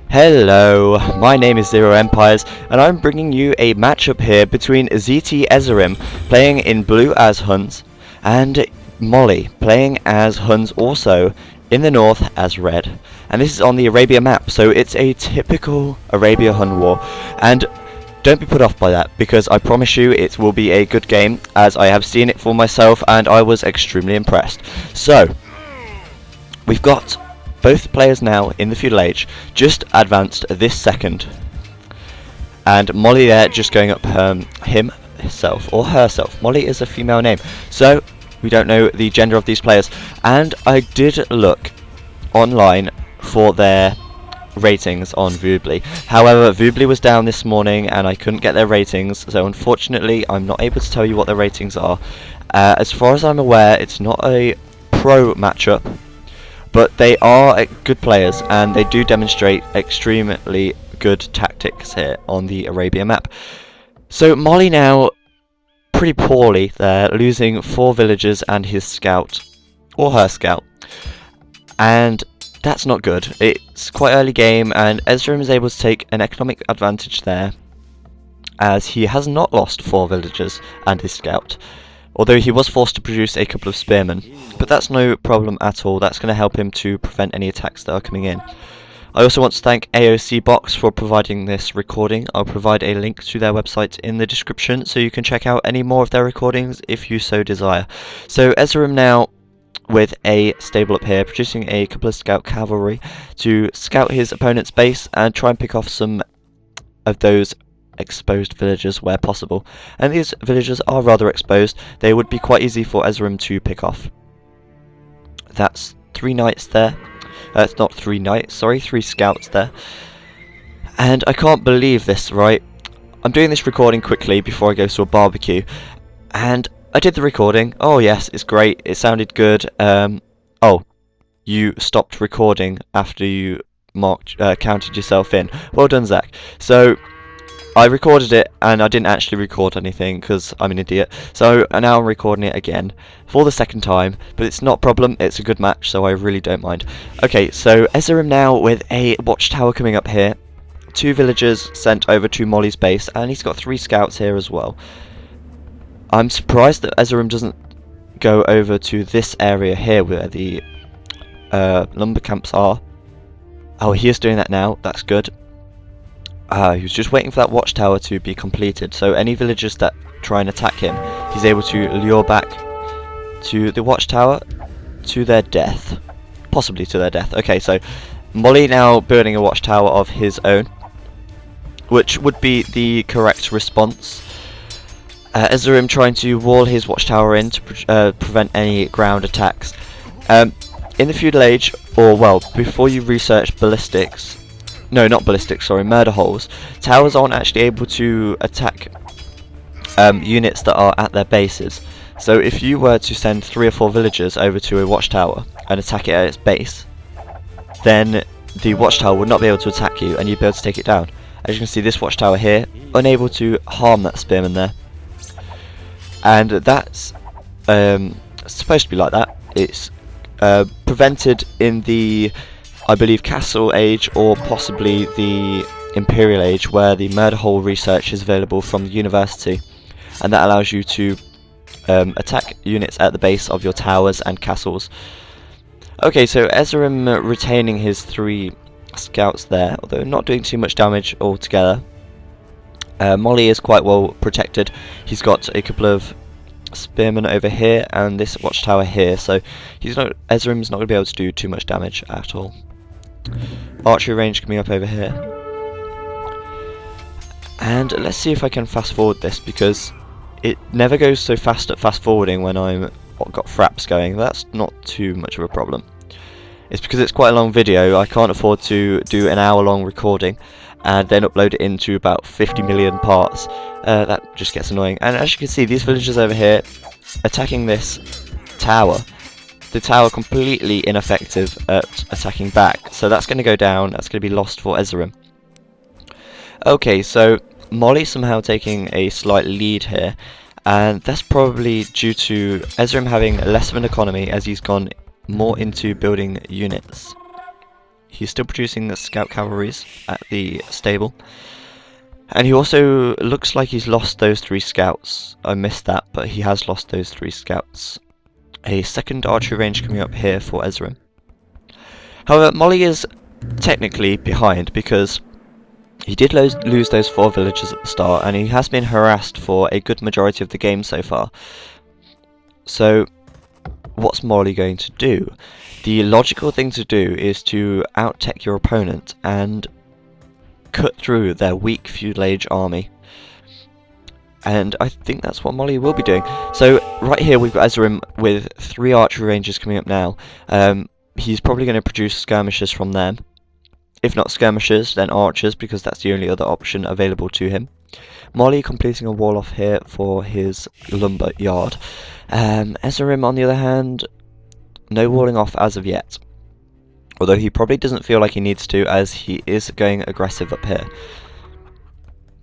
Hello, my name is ZeroEmpires, and I'm bringing you a matchup here between ZT Ezerim, playing in blue as Huns, and MoLLy, playing as Huns also, in the north as red. And this is on the Arabia map, so it's a typical Arabia Hun war, and don't be put off by that, because I promise you it will be a good game, as I have seen it for myself, and I was extremely impressed. So, we've got both players now in the feudal age, just advanced this second, and MoLLy there just going up himself or herself. MoLLy is a female name, so we don't know the gender of these players. And I did look online for their ratings on Voobly. However, Voobly was down this morning and I couldn't get their ratings, so unfortunately I'm not able to tell you what their ratings are. As far as I'm aware, it's not a pro matchup, but they are good players and they do demonstrate extremely good tactics here on the Arabia map. So MoLLy now pretty poorly there, losing 4 villagers and his scout, or her scout, and that's not good. It's quite early game and Ezerim is able to take an economic advantage there, as he has not lost 4 villagers and his scout, although he was forced to produce a couple of spearmen, but that's no problem at all. That's going to help him to prevent any attacks that are coming in. I also want to thank AOC Box for providing this recording. I'll provide a link to their website in the description so you can check out any more of their recordings if you so desire. So Ezerim now with a stable up here, producing a couple of scout cavalry to scout his opponent's base and try and pick off some of those exposed villagers where possible, and these villagers are rather exposed. They would be quite easy for Ezerim to pick off. That's 3 knights there. It's not 3 knights, sorry, 3 scouts there. And I can't believe this, right? I'm doing this recording quickly before I go to a barbecue, and I did the recording. Oh yes, it's great, it sounded good. Oh, you stopped recording after you counted yourself in. Well done, Zach. So I recorded it and I didn't actually record anything because I'm an idiot, so now I'm recording it again for the second time, but it's not a problem, it's a good match, so I really don't mind. Okay, so Ezerim now with a watchtower coming up here, 2 villagers sent over to MoLLy's base, and he's got 3 scouts here as well. I'm surprised that Ezerim doesn't go over to this area here where the lumber camps are. Oh, he is doing that now, that's good. He was just waiting for that watchtower to be completed, so any villagers that try and attack him, he's able to lure back to the watchtower to their death. Possibly to their death. Okay, so MoLLy now building a watchtower of his own, which would be the correct response. Ezerim trying to wall his watchtower in to prevent any ground attacks. In the feudal age, or well, before you research ballistics, no, not ballistics, sorry, murder holes, towers aren't actually able to attack units that are at their bases. So if you were to send 3 or 4 villagers over to a watchtower and attack it at its base, then the watchtower would not be able to attack you and you'd be able to take it down. As you can see, this watchtower here, unable to harm that spearman there. And that's supposed to be like that. It's prevented in the, I believe, Castle Age or possibly the Imperial Age, where the murder hole research is available from the university, and that allows you to attack units at the base of your towers and castles. Okay, so Ezerim retaining his 3 scouts there, although not doing too much damage altogether. MoLLy is quite well protected. He's got a couple of spearmen over here and this watchtower here, so Ezerim's not going to be able to do too much damage at all. Archery range coming up over here, and let's see if I can fast forward this, because it never goes so fast at fast forwarding when I'm got fraps going. That's not too much of a problem. It's because it's quite a long video. I can't afford to do an hour-long recording and then upload it into about 50 million parts. That just gets annoying. And as you can see, these villagers over here attacking this tower. The tower completely ineffective at attacking back. So that's going to go down. That's going to be lost for Ezerim. Okay, so MoLLy somehow taking a slight lead here. And that's probably due to Ezerim having less of an economy as he's gone more into building units. He's still producing the scout cavalries at the stable. And he also looks like he's lost those 3 scouts. I missed that, but he has lost those 3 scouts. A second archery range coming up here for Ezrim. However, MoLLy is technically behind because he did lose those 4 villagers at the start, and he has been harassed for a good majority of the game so far. So, what's MoLLy going to do? The logical thing to do is to out-tech your opponent and cut through their weak feudal age army. And I think that's what MoLLy will be doing. So right here we've got Ezrim with 3 archery ranges coming up now. He's probably going to produce skirmishers from them. If not skirmishers, then archers, because that's the only other option available to him. MoLLy completing a wall off here for his lumber yard. Ezrim, on the other hand, no walling off as of yet. Although he probably doesn't feel like he needs to, as he is going aggressive up here.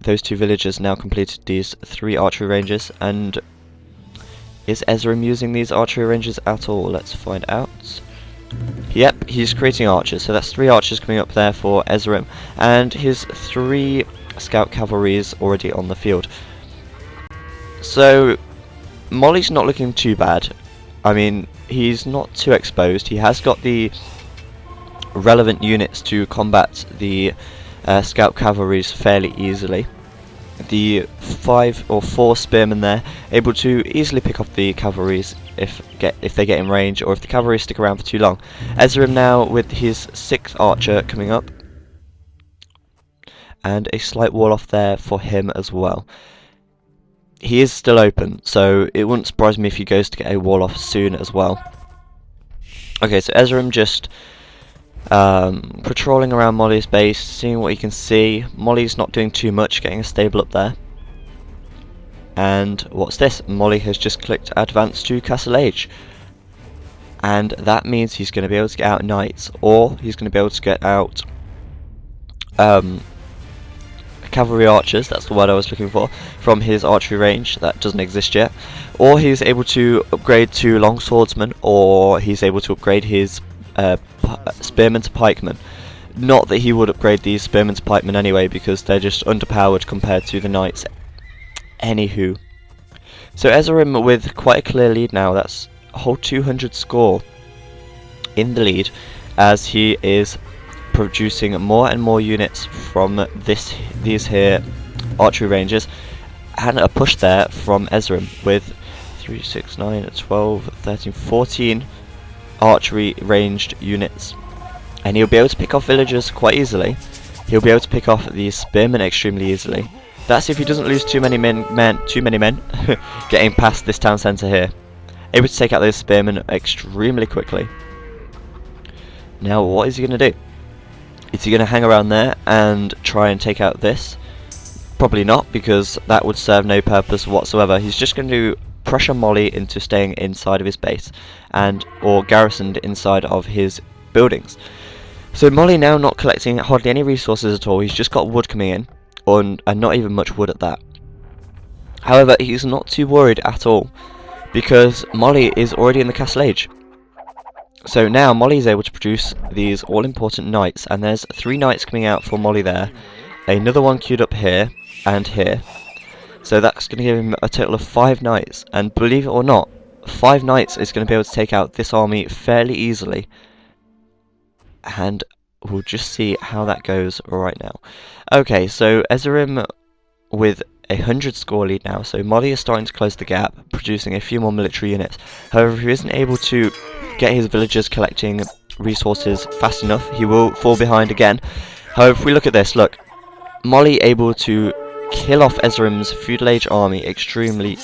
Those 2 villagers now completed these 3 archery ranges, and is Ezrim using these archery ranges at all? Let's find out. Yep, he's creating archers, so that's 3 archers coming up there for Ezrim, and his 3 scout cavalries already on the field. So MoLLy's not looking too bad. I mean, he's not too exposed. He has got the relevant units to combat the scout cavalries fairly easily. The 5 or 4 spearmen there able to easily pick off the cavalries if they get in range, or if the cavalry stick around for too long. Ezrim now with his 6th archer coming up, and a slight wall off there for him as well. He is still open, so it wouldn't surprise me if he goes to get a wall off soon as well. Okay, so Ezrim just patrolling around MoLLy's base, seeing what he can see. MoLLy's not doing too much, getting a stable up there. And what's this? MoLLy has just clicked advance to Castle Age. And that means he's going to be able to get out knights, or he's going to be able to get out cavalry archers, that's the word I was looking for, from his archery range that doesn't exist yet. Or he's able to upgrade to longswordsman, or he's able to upgrade his spearmen to pikemen. Not that he would upgrade these spearmen to pikemen anyway, because they're just underpowered compared to the knights. Anywho, so Ezrim with quite a clear lead now. That's a whole 200 score in the lead, as he is producing more and more units from these here archery ranges, and a push there from Ezrim with 3, 6, 9, 12, 13, 14 archery ranged units, and he'll be able to pick off villagers quite easily. He'll be able to pick off these spearmen extremely easily. That's if he doesn't lose too many men getting past this town centre here. Able to take out those spearmen extremely quickly. Now what is he going to do? Is he going to hang around there and try and take out this? Probably not, because that would serve no purpose whatsoever. He's just going to pressure MoLLy into staying inside of his base, or garrisoned inside of his buildings. So MoLLy now not collecting hardly any resources at all. He's just got wood coming in, and not even much wood at that. However, he's not too worried at all, because MoLLy is already in the Castle Age. So now MoLLy is able to produce these all-important knights, and there's 3 knights coming out for MoLLy there, another one queued up here and here. So that's going to give him a total of 5 knights, and believe it or not, 5 knights is going to be able to take out this army fairly easily. And we'll just see how that goes right now. Okay, so Ezrim with a 100 score lead now, so MoLLy is starting to close the gap, producing a few more military units. However, if he isn't able to get his villagers collecting resources fast enough, he will fall behind again. However, if we look at this, look, MoLLy able to kill off Ezrim's feudal age army extremely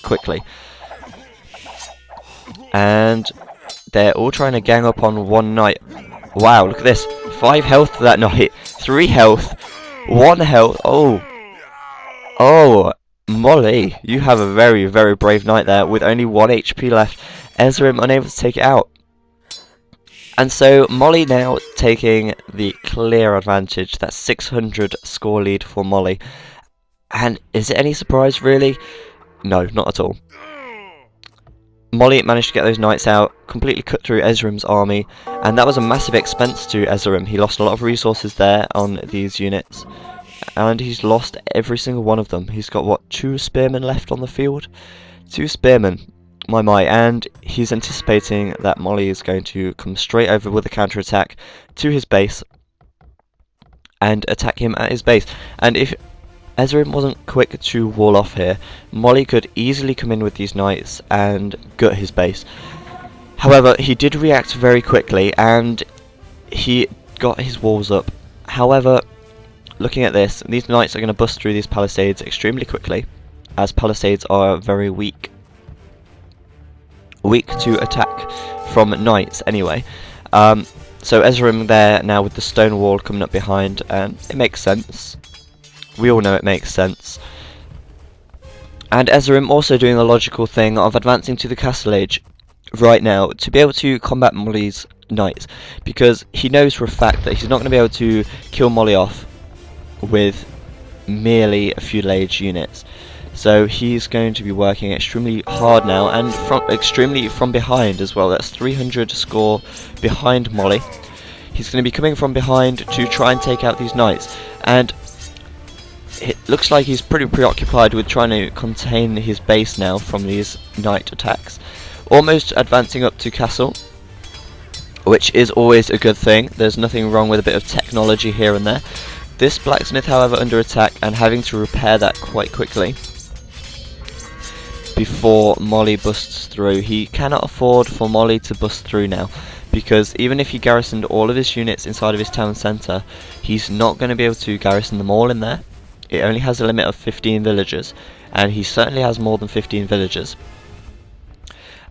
quickly. And they're all trying to gang up on one knight. Wow, look at this. 5 health to that knight. 3 health. 1 health. Oh, MoLLy, you have a very, very brave knight there with only 1 HP left. Ezrim unable to take it out. And so MoLLy now taking the clear advantage. That's 600 score lead for MoLLy. And is it any surprise really? No, not at all. MoLLy managed to get those knights out, completely cut through Ezrerim's army, and that was a massive expense to Ezrerim. He lost a lot of resources there on these units, and he's lost every single one of them. He's got, what, 2 spearmen left on the field? 2 spearmen, my, and he's anticipating that MoLLy is going to come straight over with a counter-attack to his base, and attack him at his base. And if Ezrerim wasn't quick to wall off here, MoLLy could easily come in with these knights and gut his base. However, he did react very quickly and he got his walls up. However, looking at this, these knights are going to bust through these palisades extremely quickly, as palisades are very weak to attack from knights anyway. So Ezrerim there now with the stone wall coming up behind, and it makes sense. We all know it makes sense. And Ezrerim also doing the logical thing of advancing to the castle age right now to be able to combat MoLLy's knights, because he knows for a fact that he's not going to be able to kill MoLLy off with merely feudal age units. So he's going to be working extremely hard now, and extremely from behind as well. That's 300 score behind MoLLy. He's going to be coming from behind to try and take out these knights, and it looks like he's pretty preoccupied with trying to contain his base now from these knight attacks. Almost advancing up to castle, which is always a good thing. There's nothing wrong with a bit of technology here and there. This blacksmith, however, under attack and having to repair that quite quickly before MoLLy busts through. He cannot afford for MoLLy to bust through now, because even if he garrisoned all of his units inside of his town centre, he's not going to be able to garrison them all in there. It only has a limit of 15 villagers, and he certainly has more than 15 villagers.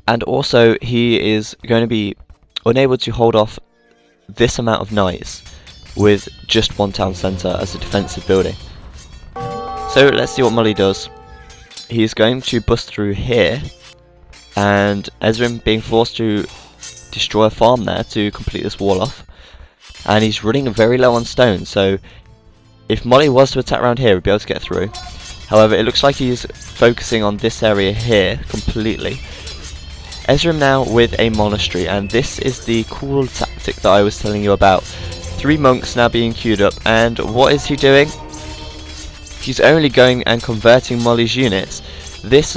And also, he is going to be unable to hold off this amount of knights with just one town centre as a defensive building. So let's see what MoLLy does. He's going to bust through here, and Ezrerim being forced to destroy a farm there to complete this wall off. And he's running very low on stone, so if MoLLy was to attack around here, he'd be able to get through. However, it looks like he's focusing on this area here completely. Ezrerim now with a monastery, and this is the cool tactic that I was telling you about. 3 monks now being queued up, and what is he doing? He's only going and converting MoLLy's units. This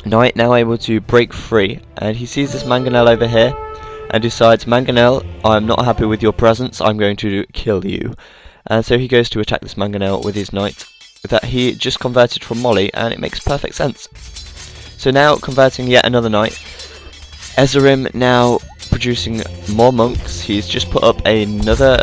knight now able to break free, and he sees this mangonel over here and decides, Mangonel, I'm not happy with your presence, I'm going to kill you. And so he goes to attack this mangonel with his knight that he just converted from MoLLy, and it makes perfect sense. So now converting yet another knight. Ezrerim now producing more monks. He's just put up another